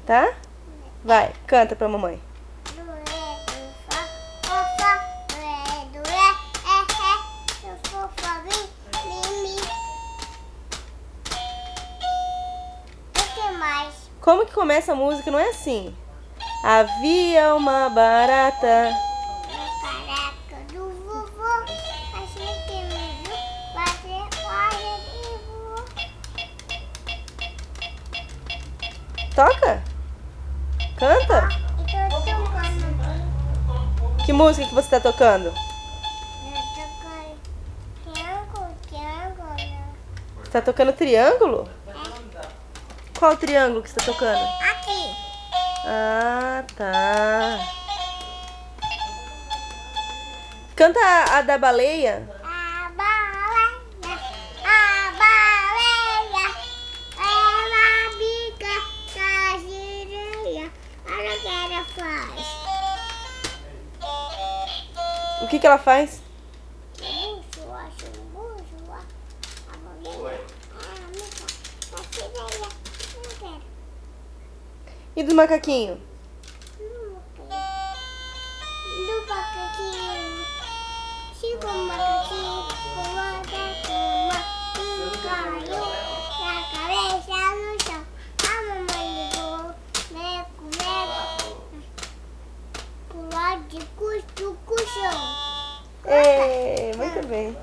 Tá? Vai, canta pra mamãe. Como que começa a música? Não é assim. Havia uma barata. Do vovô, achei que me viu fazer hora de voo. Toca? Canta? Eu tô tocando. Que música que você tá tocando? Eu tô tocando triângulo. Você tá tocando triângulo? Qual triângulo que você tá tocando? Aqui. Ah, tá. Canta a da baleia. A baleia, ela bica da gireia. Olha o que ela faz. O que que ela faz? Bucho, acho, bucho, a baleia. A bica da gireia. Eu quero. E do macaquinho? Do macaquinho. Chico macaquinho, pulando cama, caiu na cabeça no chão. A mamãe ligou, meco, pular de custo, cuchão. Muito bem.